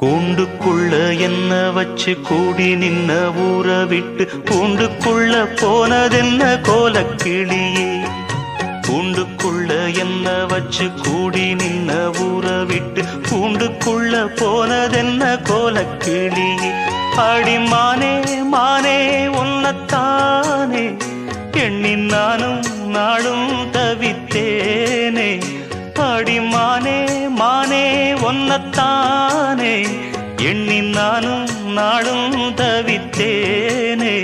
கூண்டுக்குள்ள என்ன வச்சு கூடி நின்ன ஊற விட்டு கூண்டுக்குள்ள போனதென்ன கோலக்கிளியே. கூண்டுக்குள்ள என்ன வச்சு கூடி நின்ன ஊற விட்டு கூண்டுக்குள்ள போனதென்ன கோலக்கிளியே. அடி மானே மானே உன்னத்தானே எண்ணி நானும் நாளும் தவித்தேனே. அடி மானே மானே ஒன்னத்தானே எண்ணி நானும் நாளும் தவித்தேனே.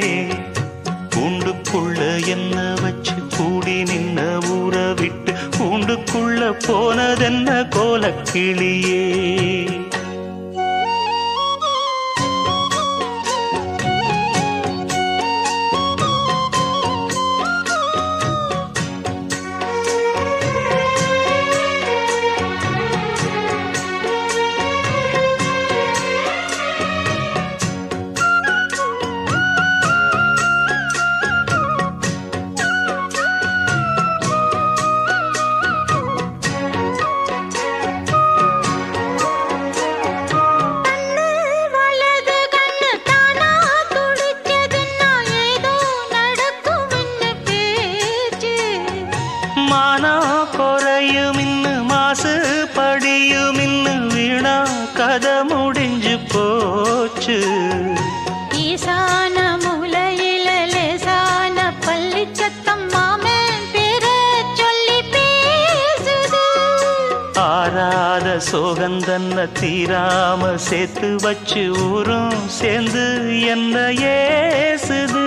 கூண்டுக்குள்ள என்ன வச்சு கூடி நின்ன ஊற விட்டு கூண்டுக்குள்ள போனதென்ன கோலக்கிளியே. மானா குறையும் இன்னு மாசு படியும் இன்னு வீணா கதை முடிஞ்சு போச்சு. ஈசான மூலையில லேசான பள்ளி சத்தம் மாமன் பேர சொல்லி பேசுது. ஆறாத சோகந்தன்ன தீராம சேர்த்து வச்சு ஊரும் சேர்ந்து என்ன ஏசுது.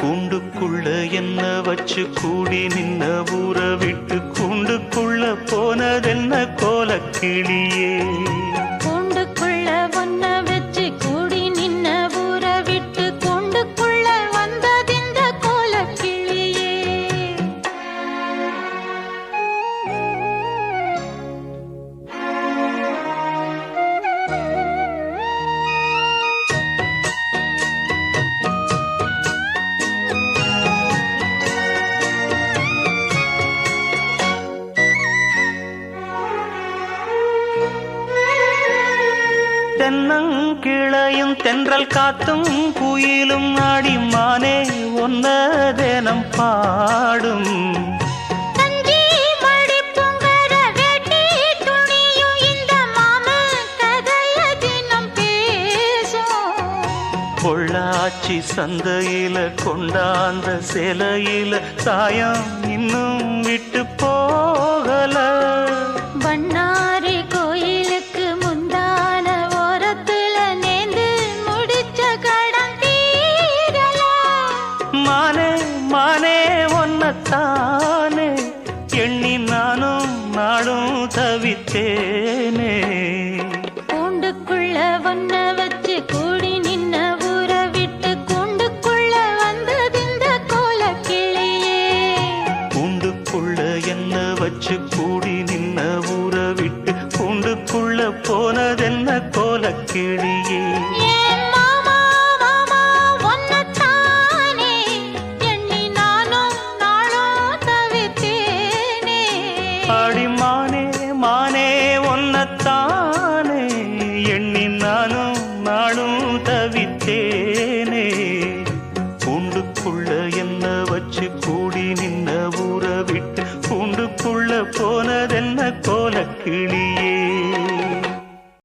கூண்டுக்குள்ள என்ன வச்சு கூடி நின்ன ஊற விட்டு கூண்டுக்குள்ள போனதென்ன கோலக்கிளியே. கூண்டுக்குள்ள ஒன்ன வச்சு கூடி நின்ன ஊற விட்டு கூண்டுக்குள்ள வந்ததிந்த கோலக்கிளியே. தென்னங்கிளையும் தென்றல் காத்தும் குயிலும் ஆடி மானே ஒன்ன தினம் பாடும். பொள்ளாச்சி சந்தையில கொண்டாந்த சிலையில சாயம் இன்னும் விட்டு போகல. பண்ணாரி கோயிலுக்கு முந்தான ஓரத்துல நேர்ந்து முடிச்ச கடன் தீரல. மானே மானே ஒன்னத்தானே எண்ணி நானும் நாளும் தவித்தேனே. கூண்டுக்குள்ள ஒன்ன வச்சு கூடி நின்ன ஊற விட்டு கூண்டுக்குள்ள வந்ததிந்த கோலக்கிளியே. கூண்டுக்குள்ள என்ன வச்சு கூடி நின்ன ஊற விட்டு கூண்டுக்குள்ள போனதென்ன கோலக்கிளியே.